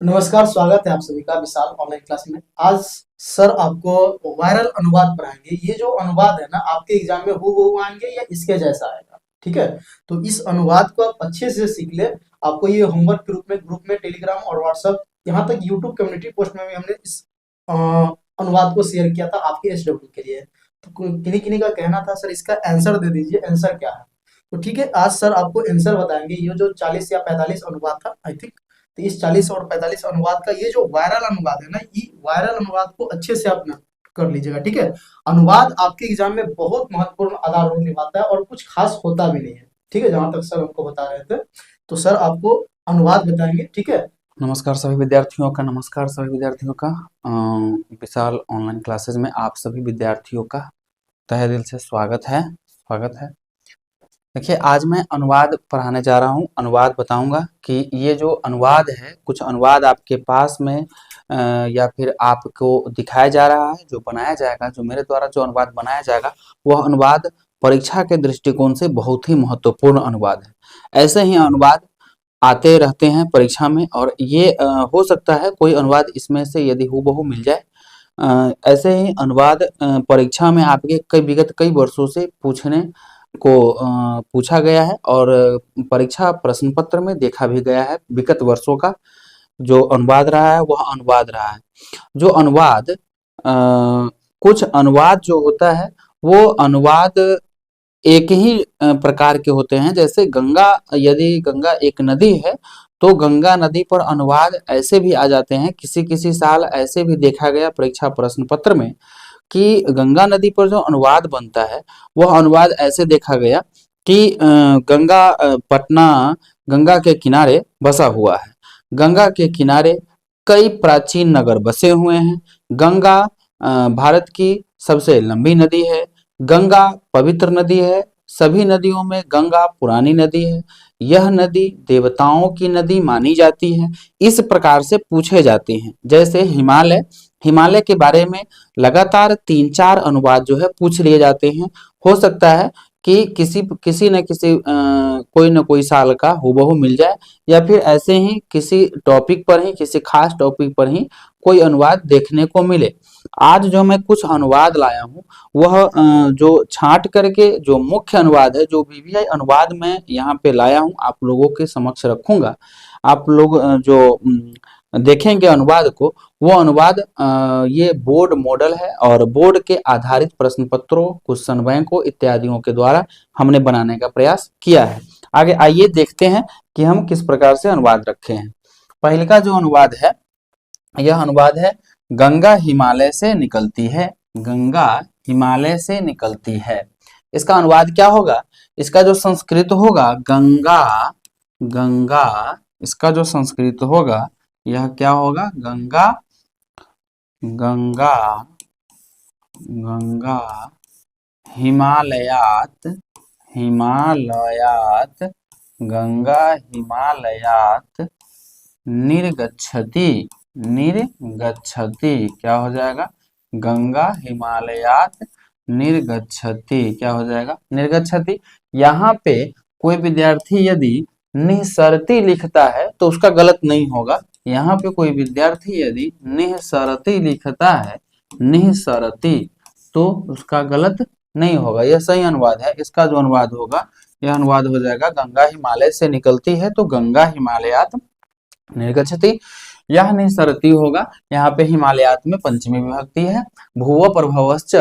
नमस्कार, स्वागत है आप सभी का विशाल ऑनलाइन क्लास में। आज सर आपको वायरल अनुवाद पढ़ाएंगे। ये जो अनुवाद है ना, आपके एग्जाम में हूबहू आएंगे या इसके जैसा आएगा। ठीक है, तो इस अनुवाद को आप अच्छे से सीख ले। आपको ये होमवर्क के रूप में ग्रुप में टेलीग्राम और व्हाट्सएप, यहाँ तक यूट्यूब कम्युनिटी पोस्ट में भी हमने इस अनुवाद को शेयर किया था आपके एसडब्ल्यू के लिए। तो किन्हीं किन्हीं का कहना था सर इसका आंसर दे दीजिए, आंसर क्या है। तो ठीक है, आज सर आपको आंसर बताएंगे। ये जो 40 या 45 अनुवाद था आई थिंक, तो इस 40 और 45 अनुवाद का ये जो वायरल अनुवाद है ना, ये वायरल अनुवाद को अच्छे से आप कर लीजिएगा। ठीक है, अनुवाद आपके एग्जाम में बहुत महत्वपूर्ण आधार रोल निभाता है और कुछ खास होता भी नहीं है। ठीक है, जहां तक सर हमको बता रहे थे, तो सर आपको अनुवाद बताएंगे। ठीक है, नमस्कार सभी विद्यार्थियों का विशाल ऑनलाइन क्लासेस में आप सभी विद्यार्थियों का तहे दिल से स्वागत है। देखिए, आज मैं अनुवाद पढ़ाने जा रहा हूँ। अनुवाद बताऊंगा कि ये जो अनुवाद है, कुछ अनुवाद आपके पास में या फिर आपको दिखाया जा रहा है, जो बनाया जाएगा, जो मेरे द्वारा जो अनुवाद बनाया जाएगा, वह अनुवाद परीक्षा के दृष्टिकोण से बहुत ही महत्वपूर्ण अनुवाद है। ऐसे ही अनुवाद आते रहते हैं परीक्षा में, और ये हो सकता है कोई अनुवाद इसमें से यदि हूबहू मिल जाए। ऐसे ही अनुवाद परीक्षा में आपके विगत कई वर्षों से पूछा गया है, और परीक्षा प्रश्न पत्र में देखा भी गया है। विगत वर्षों का जो अनुवाद रहा है वह अनुवाद रहा है। जो अनुवाद कुछ अनुवाद जो होता है वो अनुवाद एक ही प्रकार के होते हैं। जैसे यदि गंगा एक नदी है तो गंगा नदी पर अनुवाद ऐसे भी आ जाते हैं। किसी किसी साल ऐसे भी देखा गया परीक्षा प्रश्न पत्र में कि गंगा नदी पर जो अनुवाद बनता है वह अनुवाद ऐसे देखा गया कि पटना गंगा के किनारे बसा हुआ है। गंगा के किनारे कई प्राचीन नगर बसे हुए हैं। गंगा भारत की सबसे लंबी नदी है। गंगा पवित्र नदी है। सभी नदियों में गंगा पुरानी नदी है। यह नदी देवताओं की नदी मानी जाती है। इस प्रकार से पूछे जाते हैं। जैसे हिमालय के बारे में लगातार 3-4 अनुवाद जो है पूछ लिए जाते हैं। हो सकता है कि किसी न किसी कोई न कोई साल का हूबहू मिल जाए, या फिर ऐसे ही किसी टॉपिक पर ही, किसी खास टॉपिक पर ही कोई अनुवाद देखने को मिले। आज जो मैं कुछ अनुवाद लाया हूँ वह जो छांट करके जो मुख्य अनुवाद है, जो वीवीआई अनुवाद में यहाँ पे लाया हूँ, आप लोगों के समक्ष रखूंगा। आप लोग जो देखेंगे अनुवाद को, वो अनुवाद ये बोर्ड मॉडल है, और बोर्ड के आधारित प्रश्न पत्रों, क्वेश्चन बैंकों इत्यादियों के द्वारा हमने बनाने का प्रयास किया है। आगे आइए देखते हैं कि हम किस प्रकार से अनुवाद रखे हैं। पहले का जो अनुवाद है, यह अनुवाद है गंगा हिमालय से निकलती है। गंगा हिमालय से निकलती है। इसका अनुवाद क्या होगा? इसका जो संस्कृत होगा गंगा, इसका जो संस्कृत होगा यह क्या होगा? गंगा हिमालयात गंगा हिमालयात निर्गच्छति। क्या हो जाएगा? गंगा हिमालयात निर्गच्छति। क्या हो जाएगा? निर्गच्छति। यहाँ पे कोई विद्यार्थी यदि निःसरति लिखता है तो उसका गलत नहीं होगा। यहाँ पे कोई विद्यार्थी यदि निःसरति लिखता है, निःसरति, तो उसका गलत नहीं होगा। यह सही अनुवाद है। इसका जो अनुवाद होगा, यह अनुवाद हो जाएगा गंगा हिमालय से निकलती है, तो गंगा हिमालयात निर्गच्छति। यह निःसरति होगा। यहाँ पे हिमालयात में पंचमी विभक्ति है। भुव प्रभवश्च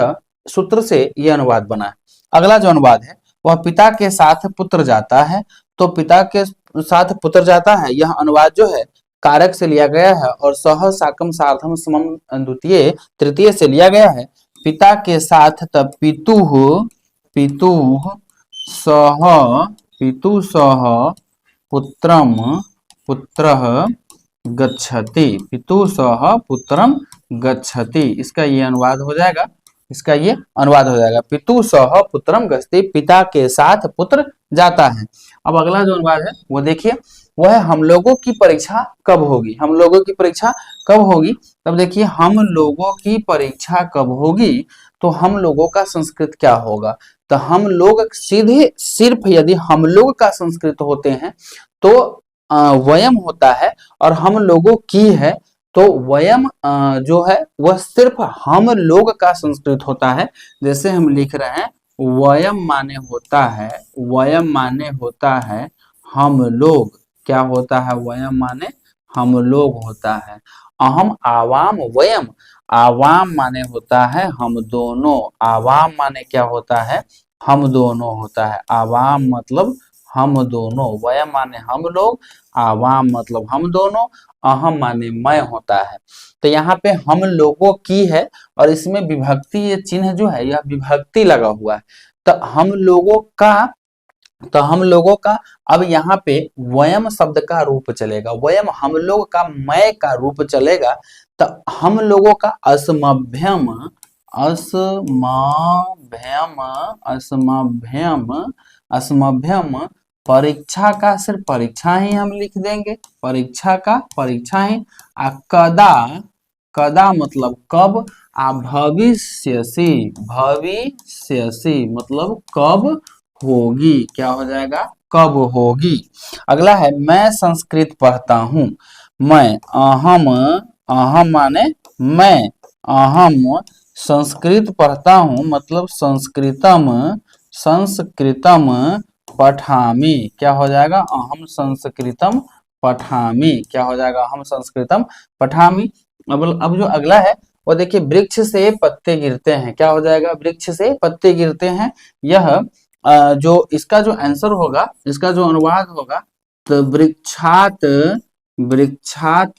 सूत्र से यह अनुवाद बना है। अगला जो अनुवाद है वह पिता के साथ पुत्र जाता है। तो पिता के साथ पुत्र जाता है, यह अनुवाद जो है कारक से लिया गया है, और सह साकम सार्धम समम द्वितीय तृतीय से लिया गया है। पिता के साथ तब पितु सह पुत्रः गच्छति। पितु सह पुत्रम गच्छति। इसका ये अनुवाद हो जाएगा। पितु सह पुत्रम गच्छति, पिता के साथ पुत्र जाता है। अब अगला जो अनुवाद है वो देखिए, वह हम लोगों की परीक्षा कब होगी। हम लोगों की परीक्षा कब होगी? तब देखिए, हम लोगों की परीक्षा कब होगी, तो हम लोगों का संस्कृत क्या होगा? तो हम लोग सिर्फ यदि हम लोग का संस्कृत होते हैं तो वयम होता है और हम लोगों की है, तो वयम जो है वह सिर्फ हम लोग का संस्कृत होता है। जैसे हम लिख रहे हैं वयम माने होता है, वयम माने होता है हम लोग, क्या होता है वयम माने हम लोग होता है। अहम आवाम वयम, आवाम माने होता है हम दोनों, आवाम माने क्या होता है हम दोनों होता है, आवाम मतलब हम दोनों, वयम माने हम लोग, आवाम मतलब हम दोनों, अहम माने मैं होता है। तो यहाँ पे हम लोगों की है और इसमें विभक्ति, ये चिन्ह जो है यह विभक्ति लगा हुआ है। तो हम लोगों का, तो हम लोगों का, अब यहाँ पे वयम शब्द का रूप चलेगा, वयम हम लोग का मैं का रूप चलेगा। तो हम लोगों का अस्मभ्यम, अस्मभ्यम, अस्मभ्यम, अस्मभ्यम, परीक्षा का सिर्फ परीक्षा ही हम लिख देंगे, परीक्षा का परीक्षा ही। कदा, कदा मतलब कब, भविष्यसि, भविष्यसि मतलब कब होगी, क्या हो जाएगा कब होगी। अगला है मैं संस्कृत पढ़ता हूँ, मैं, अहम, अहम माने मैं, अहम संस्कृत पढ़ता हूँ मतलब संस्कृतम, संस्कृतम पठामि, क्या हो जाएगा अहम संस्कृतम पठामि, क्या हो जाएगा अहम संस्कृतम पठामि। अब जो अगला है वो देखिए वृक्ष से पत्ते गिरते हैं, क्या हो जाएगा वृक्ष से पत्ते गिरते हैं। यह जो इसका जो आंसर होगा, इसका जो अनुवाद होगा, तो वृक्षात, वृक्षात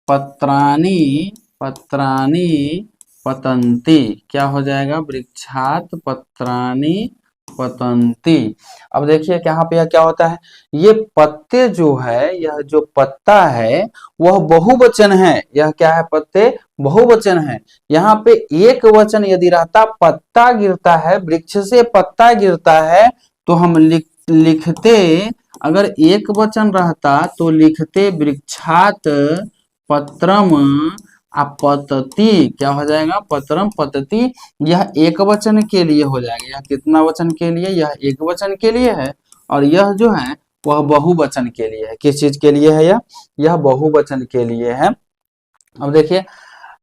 पत्राणि, पत्राणि पतन्ति, क्या हो जाएगा वृक्षात पत्राणि पतन्ति। अब देखिए यहाँ पे क्या होता है, ये पत्ते जो है, यह जो पत्ता है वह बहुवचन है, यह क्या है पत्ते बहुवचन है। यहाँ पे एक वचन यदि रहता, पत्ता गिरता है, वृक्ष से पत्ता गिरता है, तो हम लिखते, अगर एक वचन रहता तो लिखते वृक्षात पत्रम पतति, क्या हो जाएगा पत्रम पतति। यह एक वचन के लिए हो जाएगा, यह कितना वचन के लिए, यह एक वचन के लिए है, और यह जो है वह बहुवचन के लिए है। किस चीज के लिए है यह बहुवचन के लिए है। अब देखिए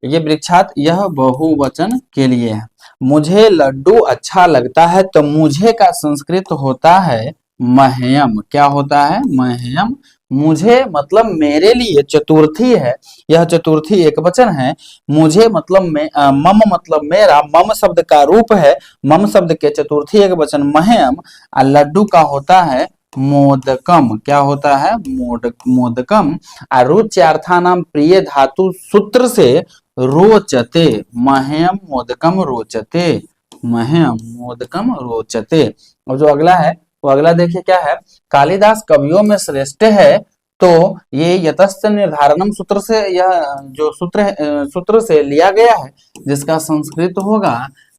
ये वृक्षात, यह बहुवचन के लिए है। मुझे लड्डू अच्छा लगता है, तो मुझे का संस्कृत होता है मह्यम, क्या होता है मह्यम। मुझे मतलब मेरे लिए, चतुर्थी है, यह चतुर्थी एक वचन है। मुझे मतलब मम मतलब मेरा, मम शब्द का रूप है, मम शब्द के चतुर्थी एक वचन मह्यम, और लड्डू का होता है मोदकम, क्या होता है मोदकम। रुच्यार्थानाम प्रिय धातु सूत्र से रोचते, मह्यम मोदकम रोचते, मह्यम मोदकम रोचते। और जो अगला है वो अगला देखिए क्या है, कालिदास कवियों में श्रेष्ठ है, तो ये यतश्च निर्धारणम सूत्र से, यह जो सूत्र है, सूत्र से लिया गया है, जिसका संस्कृत होगा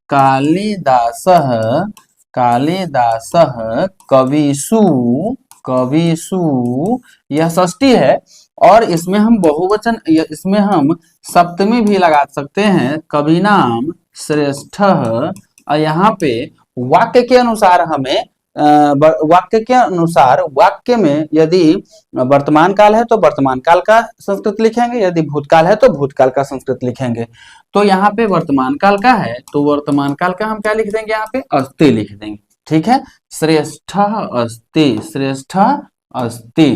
कालिदासः, कालिदासः कविषु, कविषु, यह षष्ठी है और इसमें हम बहुवचन, इसमें हम सप्तमी भी लगा सकते हैं, कविनाम श्रेष्ठः। और यहाँ पे वाक्य के अनुसार हमें वाक्य के अनुसार, वाक्य में यदि वर्तमान काल है तो वर्तमान काल का संस्कृत लिखेंगे, यदि भूतकाल है तो भूतकाल का संस्कृत लिखेंगे। तो यहाँ पे वर्तमान काल का है तो वर्तमान काल का हम क्या लिख देंगे, यहाँ पे अस्ति लिख देंगे, ठीक है। श्रेष्ठ अस्ति, श्रेष्ठ अस्ति।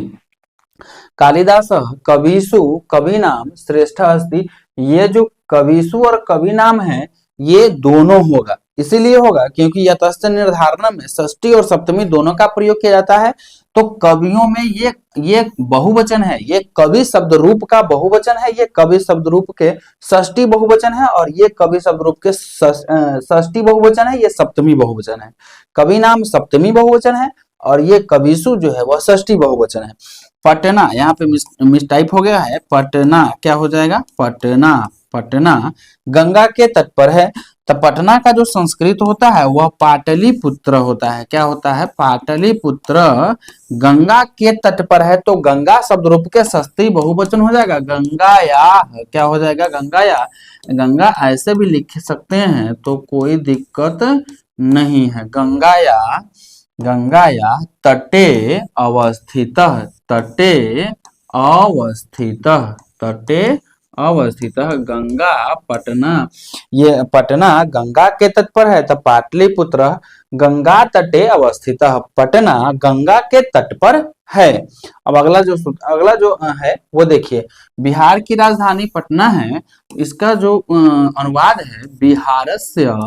कालिदास कविषु कविनाम श्रेष्ठ अस्ति, ये जो कविषु और कविनाम है ये दोनों होगा, इसीलिए होगा क्योंकि यतश्च निर्धारण में षष्ठी और सप्तमी दोनों का प्रयोग किया जाता है। तो कवियों में ये बहुवचन है, ये कवि शब्द रूप का बहुवचन है, ये कवि शब्द रूप के षष्ठी बहुवचन है, और ये कवि शब्द रूप के षष्ठी बहुवचन है, ये सप्तमी बहुवचन है। कवि नाम सप्तमी बहुवचन है और ये कविषु जो है वह षष्ठी बहुवचन है। पटना, यहाँ पे मिस टाइप हो गया है, पटना क्या हो जाएगा पटना, पटना गंगा के तट पर है। तो पटना का जो संस्कृत होता है वह पाटलिपुत्र होता है, क्या होता है पाटलिपुत्र। गंगा के तट पर है तो गंगा शब्द रूप के षष्ठी बहुवचन हो जाएगा, गंगाया, क्या हो जाएगा गंगाया। गंगा ऐसे भी लिख सकते हैं तो कोई दिक्कत नहीं है, गंगाया, गंगाया तटे अवस्थितः, तटे अवस्थितः, तटे अवस्थितः गंगा पटना। ये पटना गंगा के तट पर है, तो पाटलिपुत्र गंगा तटे अवस्थितः, पटना गंगा के तट पर है। अब अगला जो है वो देखिए, बिहार की राजधानी पटना है, इसका जो अनुवाद है बिहारस्य,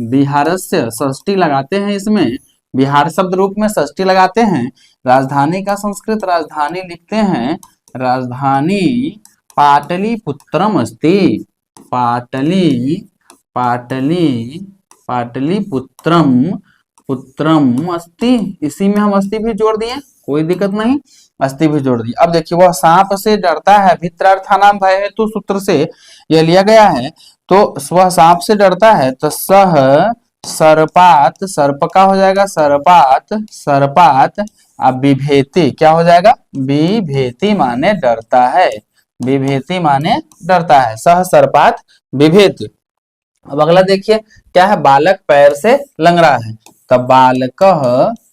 बिहारस्य षष्ठी लगाते हैं इसमें, बिहार शब्द रूप में षष्ठी लगाते हैं। राजधानी का संस्कृत राजधानी लिखते हैं, राजधानी पाटलिपुत्रम अस्ति, पाटली पाटली पाटलिपुत्रम पुत्रम अस्ति, इसी में हम अस्ति भी जोड़ दिए, कोई दिक्कत नहीं, अस्ति भी जोड़ दिए। अब देखिए, वह सांप से डरता है, भित्रार्थानाम भय हेतु सूत्र से यह लिया गया है, तो वह सांप से डरता है, तो सह सर्पात, सर्प का हो जाएगा सर्पात, सर्पात। अब बिभेति क्या हो जाएगा, बिभेति माने डरता है, बिभेति माने डरता है, सह सर्पात बिभेति। अब अगला देखिए क्या है, बालक पैर से लंगड़ा है, तब बालकः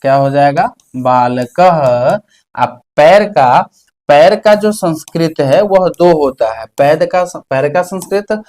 क्या हो जाएगा, बालकः। अब पैर का जो संस्कृत है वह दो होता है, पैर का संस्कृत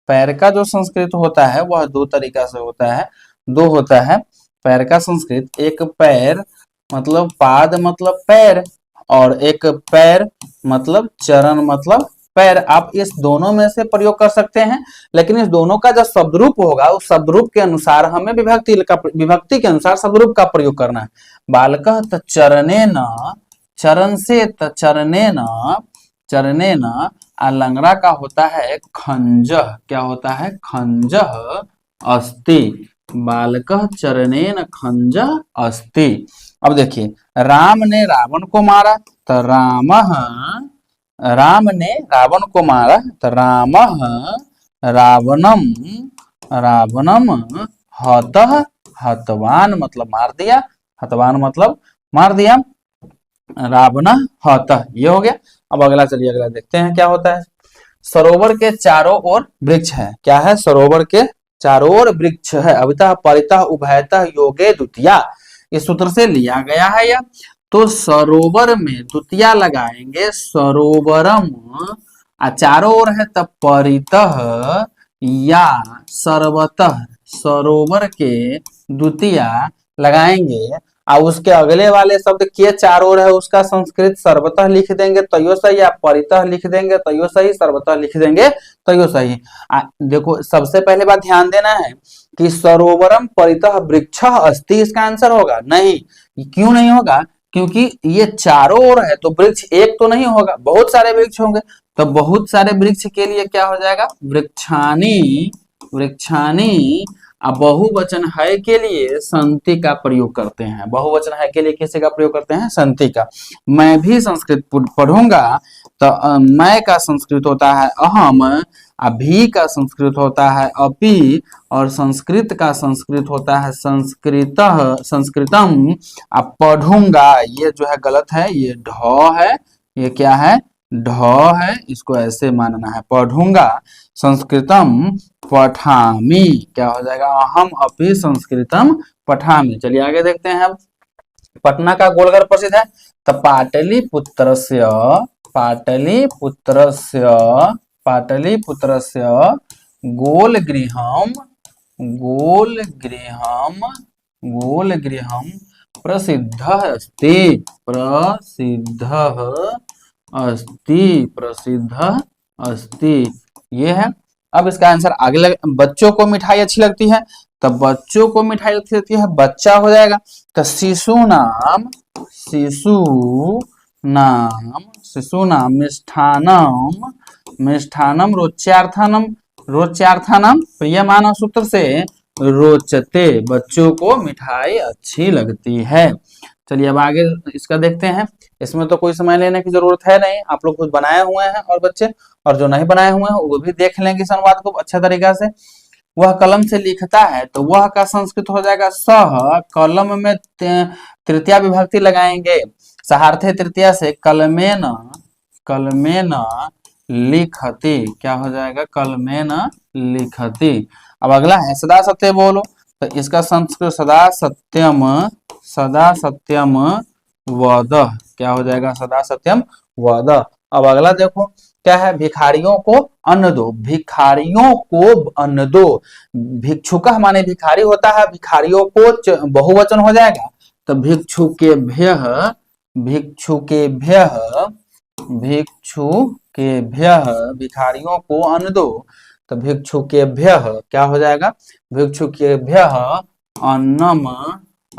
पैर का जो संस्कृत होता है वह दो तरीका से होता है, दो होता है पैर का संस्कृत, एक पैर मतलब पाद मतलब पैर, और एक पैर मतलब चरण मतलब पैर। आप इस दोनों में से प्रयोग कर सकते हैं, लेकिन इस दोनों का जो शब्द रूप होगा उस शब्द रूप के अनुसार हमें विभक्ति के अनुसार शब्द रूप का प्रयोग करना है। बालकः त चरणे न, चरण से त चरणे न, चरणे न। लंगड़ा का होता है खंजः, क्या होता है, खंजः अस्ति, बालकः चरणेन खंजः अस्ति। अब देखिए, राम ने रावण को मारा, तो राम ने रावण को मारा, तो रामः रावणम, रावणम हतः, हतवान मतलब मार दिया, हतवान मतलब मार दिया, रावण हतः, ये हो गया। अब अगला चलिए, अगला देखते हैं क्या होता है। सरोवर के चारों ओर वृक्ष है, क्या है, सरोवर के चारों ओर वृक्ष है, अवितः परितः उभयतः योगे द्वितीया, इस सूत्र से लिया गया है यह। तो सरोवर में द्वितीया लगाएंगे, सरोवरम, चारों ओर है तब परितः या सर्वतः, सरोवर के द्वितीया लगाएंगे, और उसके अगले वाले शब्द के चारों ओर है उसका संस्कृत सर्वतः लिख देंगे तो यो सही, या परितः लिख देंगे तो यो सही, सर्वतः लिख देंगे तो यो सही। देखो, सबसे पहले बात ध्यान देना है कि सरोवरम परितः वृक्षः अस्ति इसका आंसर होगा, नहीं, क्यों नहीं होगा, क्योंकि ये चारों ओर है तो वृक्ष एक तो नहीं होगा, बहुत सारे वृक्ष होंगे, तो बहुत सारे वृक्ष के लिए क्या हो जाएगा, वृक्षानी, वृक्षानी। अब बहुवचन है के लिए संति का प्रयोग करते हैं, बहुवचन है के लिए किसी का प्रयोग करते हैं, संति का। मैं भी संस्कृत पढ़ूंगा, तो मैं का संस्कृत होता है अहम, अभी का संस्कृत होता है अपि, और संस्कृत का संस्कृत होता है संस्कृतः, संस्कृतम। अब पढ़ूंगा ये जो है गलत है, ये ढ है, ये क्या है, ढ है, इसको ऐसे मानना है, पढ़ूंगा संस्कृतम पठामि, क्या हो जाएगा, अहम अपि संस्कृतम पठामि। चलिए आगे देखते हैं। अब पटना का गोलघर प्रसिद्ध है, तो पाटलिपुत्रस्य, पाटलिपुत्रस्य, पाटलिपुत्रस्य गोलगृहम, गोलगृहम, गोलगृहम प्रसिद्धः अस्ति, प्रसिद्धः अस्ति, प्रसिद्धः अस्ति, ये है। अब इसका आंसर आगे बच्चों को मिठाई अच्छी लगती है, तो बच्चों को मिठाई अच्छी लगती है, बच्चा हो जाएगा, तो शिशु नाम, शिशु नाम, शिशु नाम मिष्ठानम, मिष्ठानम रोच्यार्थानम, रोच्यार्थानम प्रियमाण सूत्र से रोचते, बच्चों को मिठाई अच्छी लगती है। चलिए अब आगे इसका देखते हैं, इसमें तो कोई समय लेने की जरूरत है नहीं, आप लोग कुछ बनाए हुए हैं और बच्चे, और जो नहीं बनाए हुए हैं वो भी देख लेंगे इस अनुवाद को अच्छा तरीका से। वह कलम से लिखता है, तो वह का संस्कृत हो जाएगा सह, कलम में तृतीया विभक्ति लगाएंगे, सहार्थे तृतीया से कलमेन, कलमेन लिखति, क्या हो जाएगा, कलमेन लिखति। अब अगला है सदा सत्य बोलो, तो इसका संस्कृत सदा सत्यम, सदा सत्यम वदः, क्या हो जाएगा, सदा सत्यम वदः। अब अगला देखो क्या है, भिखारियों को अन्न दो, भिखारियों को अन्न दो। भिक्षुकः माने भिखारी होता है, भिखारियों को बहुवचन हो जाएगा, तो भिक्षुकेभ्यः, भिक्षुकेभ्यः, भिक्षुकेभ्यः, भिखारियों को अन्न दो, तो भिक्षुकेभ्यः क्या हो जाएगा, भिक्षुकेभ्यः अन्नम,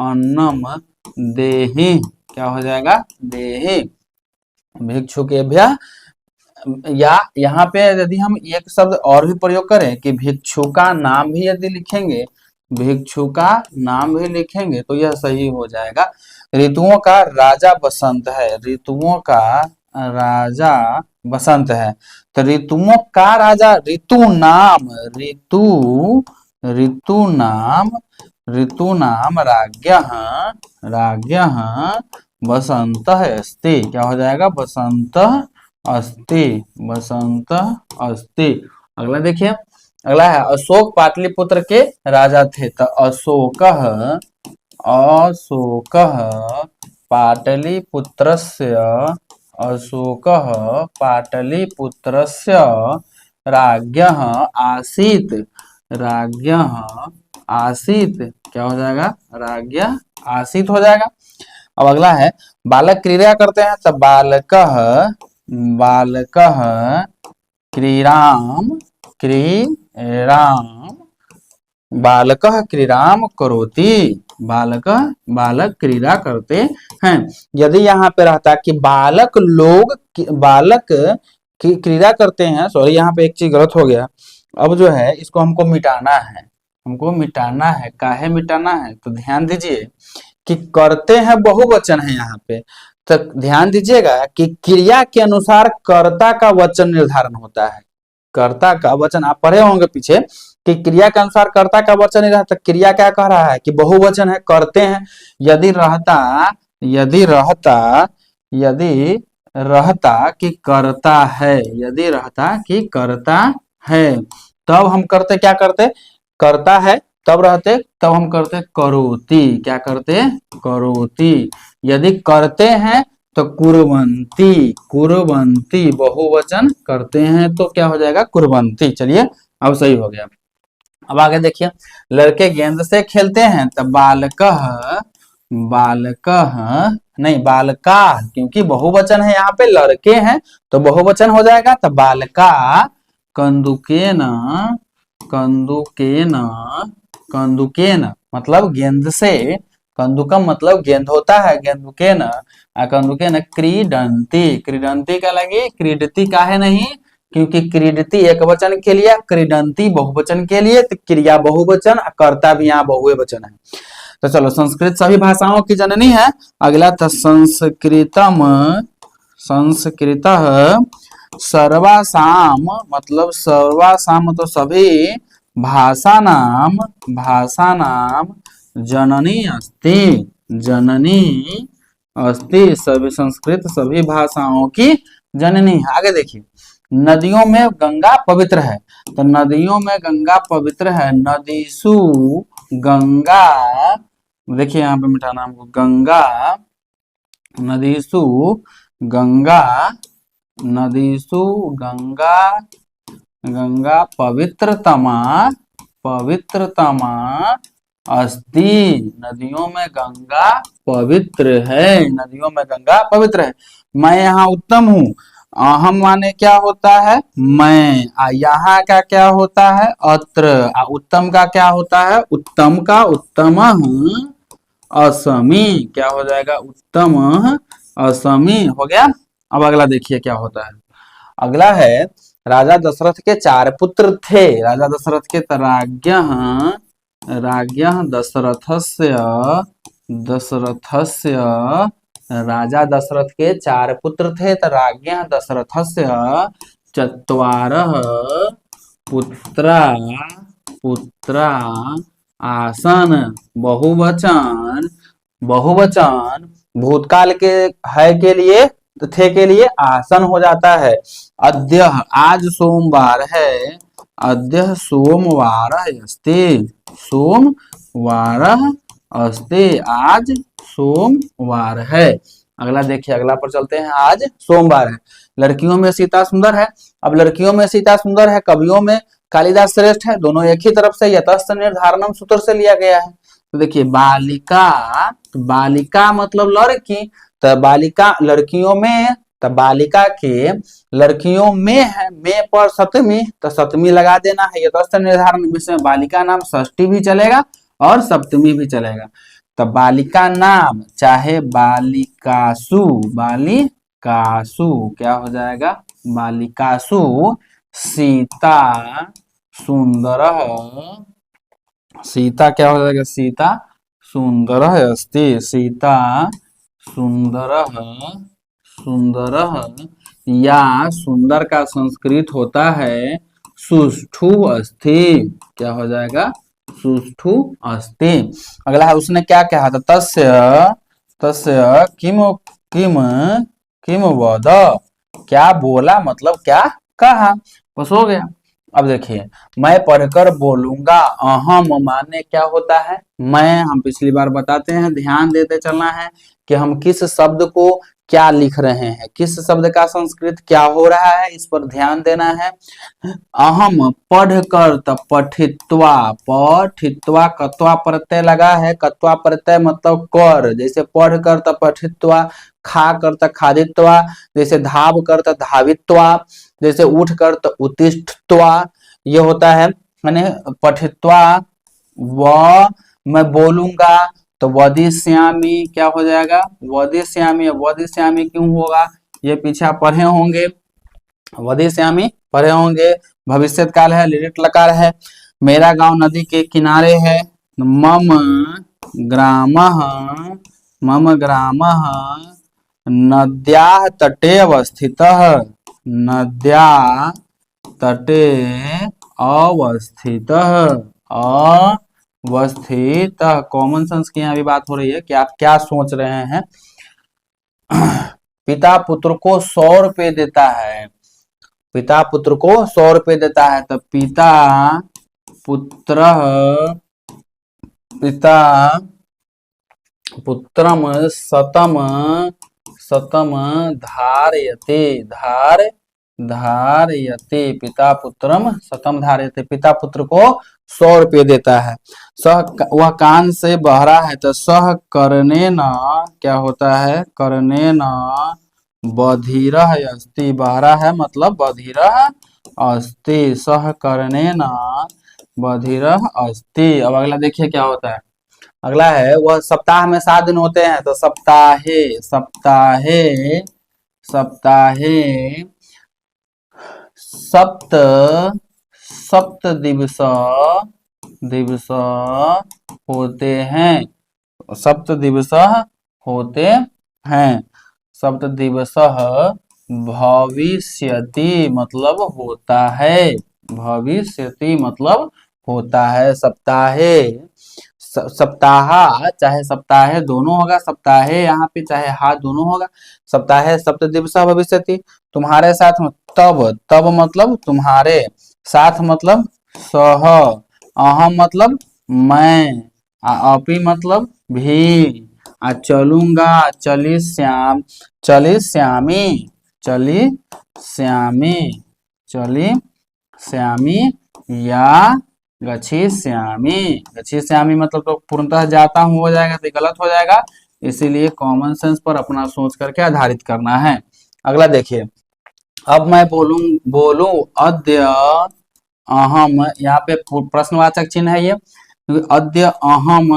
अन्नम देहि, क्या हो जाएगा, देहि। भिक्षुकेभ्यः, या यहाँ पे यदि हम एक शब्द और भी प्रयोग करें कि भिक्षु का नाम भी यदि लिखेंगे, भिक्षु का नाम भी लिखेंगे तो यह सही हो जाएगा। ऋतुओं का राजा बसंत है, ऋतुओं का राजा बसंत है, तो ऋतुओं का राजा, ऋतु नाम, ऋतु, ऋतु नाम, ऋतु नाम राज्ञः, राज्ञः बसंतः अस्ति, क्या हो जाएगा, बसंतः अस्ति, बसंत अस्ति। अगला देखिए, अगला है अशोक पाटलिपुत्र के राजा थे, तो अशोकः, अशोकः पाटलिपुत्रस्य, अशोकः पाटलिपुत्रस्य राज्ञः आसीत्, राज्ञः आसीत्, क्या हो जाएगा, राज्ञः आसीत् हो जाएगा। अब अगला है बालक क्रीड़ा करते हैं, तो बालकः, बालकः क्रीडाम, क्रीडाम, बालकः क्रीडाम करोति, बालक, बालक क्रीड़ा करते हैं। यदि यहाँ पे रहता कि बालक लोग, बालक क्रीड़ा करते हैं, सॉरी यहाँ पे एक चीज गलत हो गया, अब जो है इसको हमको मिटाना है, हमको मिटाना है, काहे मिटाना है, तो ध्यान दीजिए कि करते हैं बहुवचन है यहाँ पे, तो ध्यान दीजिएगा कि क्रिया के अनुसार कर्ता का वचन निर्धारण होता है, कर्ता का वचन आप पढ़े होंगे पीछे कि क्रिया के अनुसार कर्ता का वचन नहीं रहता, क्रिया क्या कह रहा है कि बहुवचन है, करते हैं। यदि रहता, यदि रहता, यदि रहता कि करता है, यदि रहता कि करता है, तब हम करते, क्या करते, करता है तब रहते, तब हम करते करोति, क्या करते, करोति। यदि करते हैं तो कुर्वन्ति, कुर्वन्ति, बहुवचन करते हैं तो क्या हो जाएगा, कुर्वन्ति। चलिए अब सही हो गया। अब आगे देखिए, लड़के गेंद से खेलते हैं, तो बालकः, बालकः नहीं, बालका, क्योंकि बहुवचन है यहाँ पे, लड़के हैं तो बहुवचन हो जाएगा, तो बालका कंदुकेन, कंदुकेन, कंदुकेन मतलब गेंद से, कंदुकम मतलब गेंद होता है, गेंदुकेन, कंदुकेन क्रीडन्ति, क्रीडन्ति का लगी, क्रीडति का है नहीं, क्योंकि क्रीडति एक वचन के लिए, क्रीडन्ति बहुवचन के लिए, तो क्रिया बहुवचन, कर्ता भी यहाँ बहुवचन है। तो चलो, संस्कृत सभी भाषाओं की जननी है। अगला था संस्कृतम, संस्कृतः सर्वासाम मतलब सर्वासाम तो सभी भाषा नाम, भाषा नाम जननी अस्ति, जननी अस्ति, सभी संस्कृत सभी भाषाओं की जननी है। आगे देखिए, नदियों में गंगा पवित्र है, तो नदियों में गंगा पवित्र है, नदीसु गंगा, देखिए यहाँ पे मिटाना हमको, गंगा, नदीसु गंगा, नदीसु गंगा, गंगा पवित्रतमा, पवित्रतमा अस्ति, नदियों में गंगा पवित्र है, नदियों में गंगा पवित्र है। मैं यहाँ उत्तम हूँ, अहम माने क्या होता है, मैं, यहाँ का क्या होता है, अत्र, उत्तम का क्या होता है, उत्तम का उत्तमः असमी, क्या हो जाएगा, उत्तमः असमी हो गया। अब अगला देखिए क्या होता है, अगला है राजा दशरथ के 4 पुत्र थे, राजा दशरथ के राज्ञः, राज्ञः दशरथस्य, दशरथस्य, राजा दशरथ के 4 पुत्र थे, तो राज्ञः दशरथस्य 4 पुत्रा, पुत्रा आसन, बहुवचन, बहुवचन भूतकाल के है के लिए, थे के लिए आसन हो जाता है। अद्य, आज सोमवार है, अद्य सोमवार अस्ति, सोमवार अस्ति, आज सोमवार है। अगला देखिए, अगला पर चलते हैं। आज सोमवार है, लड़कियों में सीता सुंदर है। अब लड़कियों में सीता सुंदर है, कवियों में कालिदास श्रेष्ठ है, दोनों एक ही तरफ से यथस्थ निर्धारणम सूत्र से लिया गया है। तो देखिए बालिका, तो बालिका मतलब लड़की, तो बालिका लड़कियों में, तो बालिका के लड़कियों में है, में पर सप्तमी, तो सप्तमी लगा देना है यथस्थ निर्धारण। इसमें बालिका नाम षष्ठी भी चलेगा और सप्तमी भी चलेगा। तो बालिका नाम चाहे बालिकासु, बालिकासु क्या हो जाएगा, बालिकासु सीता सुंदर, सीता क्या हो जाएगा, सीता सुंदर अस्ति, सीता सुंदर, सुंदर, या सुंदर का संस्कृत होता है सुष्ठु अस्ति, क्या हो जाएगा, सुष्ठु अस्ति। अगला है, उसने क्या कहा था, तस्य, तस्य किम, किम, किम वद, क्या बोला मतलब क्या कहा, बस हो गया। अब देखिए, मैं पढ़कर बोलूंगा, अहम माने क्या होता है, मैं, हम पिछली बार बताते हैं, ध्यान देते चलना है कि हम किस शब्द को क्या लिख रहे हैं, किस शब्द का संस्कृत क्या हो रहा है, इस पर ध्यान देना है। अहम पढ़कर, तो पठित्वा, पठित्वा कत्वा प्रत्यय लगा है, कत्वा प्रत्यय मतलब कर, जैसे पढ़कर तो पठित्वा, खा कर तो खादित्वा, जैसे धाव कर तो धावित्वा, जैसे उठ कर तो उत्तिष्ठत्वा, ये होता है माने पठित्वा। व मैं बोलूंगा तो वदिष्यामि क्या हो जाएगा, वदिष्यामि, वदिष्यामि क्यों होगा, ये पीछे आप पढ़े होंगे, वदिष्यामि पढ़े होंगे, भविष्य काल है, लिट लकार है। मेरा गांव नदी के किनारे है, मम ग्रामः, मम ग्रामः नद्याः तटे अवस्थितः, नद्याः तटे अवस्थितः, अवस्थितः। कॉमन सेंस की यहाँ भी बात हो रही है कि आप क्या सोच रहे हैं। पिता पुत्र को 100 रुपए देता है, पिता पुत्र को 100 रुपए देता है, तो पिता पुत्र, पिता पुत्रम शतम, शतम धारयते, धारयते, पिता पुत्रम शतम धारयते, पिता पुत्र को 100 रुपये देता है। सह, वह कान से बहरा है, तो सह करने न क्या होता है, करने न बधिरः अस्ति, बहरा है मतलब बधिरः अस्ति, सह करने न बधिरः अस्ति। अब अगला देखिए क्या होता है, अगला है, वह सप्ताह में 7 दिन होते हैं, तो सप्ताहे, सप्ताहे, सप्ताहे सप्त, सप्त दिवस, दिवस होते हैं, सप्त दिवस होते हैं, सप्त दिवस भविष्यति मतलब होता है, भविष्यति मतलब होता है, सप्ताहे, सप्ताह चाहे सप्ताहे दोनों होगा, सप्ताहे यहाँ पे चाहे हाथ दोनों होगा, सप्ताहे सप्त दिवस भविष्यति, तुम्हारे साथ में, तब, तब मतलब तुम्हारे साथ मतलब सह, अहम मतलब मैं, अपि मतलब भी, चलूंगा चलिष्याम, चलिष्यामि, चलिष्यामि, चलिष्यामि, या गच्छिष्यामि, गच्छिष्यामि मतलब तो पूर्णतः जाता हूं हो जाएगा, तो गलत हो जाएगा, इसीलिए कॉमन सेंस पर अपना सोच करके आधारित करना है। अगला देखिए, अब मैं बोलूं अद्य अहम, यहाँ पे प्रश्नवाचक चिन्ह है ये, अद्य अहम,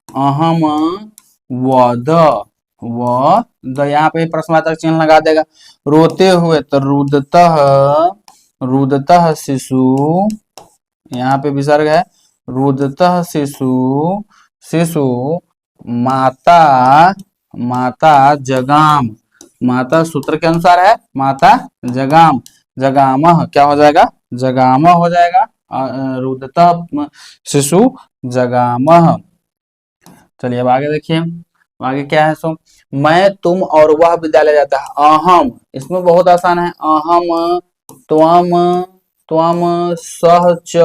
अहम वद, वद, यहाँ पे प्रश्नवाचक चिन्ह लगा देगा। रोते हुए तो रुदतः, रुदतः शिशु, यहाँ पे विसर्ग है, रुदतः शिशु, शिशु माता, माता जगाम, माता सूत्र के अनुसार है माता जगाम, जगामह क्या हो जाएगा, जगामह हो जाएगा, रुदतः शिशु जगामह। चलिए अब आगे देखिए, आगे क्या है, सो मैं तुम और वह विद्यालय जाता है, अहम, इसमें बहुत आसान है, अहम त्वम, त्वम सह च,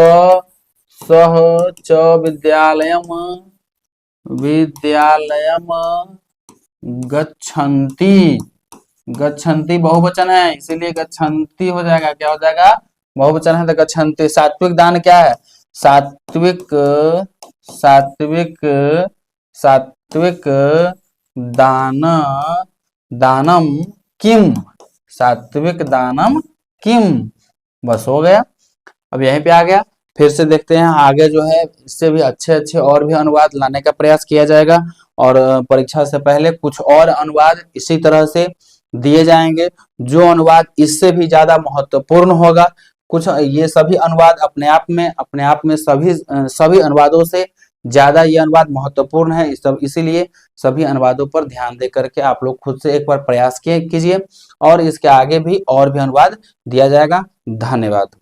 सह च विद्यालयम, विद्यालयम गच्छन्ति, गच्छन्ति बहुवचन है इसीलिए गच्छन्ति हो जाएगा। क्या हो जाएगा? बहुवचन है तो गच्छन्ति। सात्विक दान क्या है? सात्विक, सात्विक, सात्विक दान, दानम किम, सात्विक दानम किम। बस हो गया। अब यहीं पे आ गया। फिर से देखते हैं आगे जो है इससे भी अच्छे अच्छे और भी अनुवाद लाने का प्रयास किया जाएगा और परीक्षा से पहले कुछ और अनुवाद इसी तरह से दिए जाएंगे जो अनुवाद इससे भी ज्यादा महत्वपूर्ण होगा। कुछ ये सभी अनुवाद अपने आप में सभी अनुवादों से ज्यादा ये अनुवाद महत्वपूर्ण है। इसीलिए सभी अनुवादों पर ध्यान दे करके आप लोग खुद से एक बार प्रयास कीजिए और इसके आगे भी और भी अनुवाद दिया जाएगा। धन्यवाद।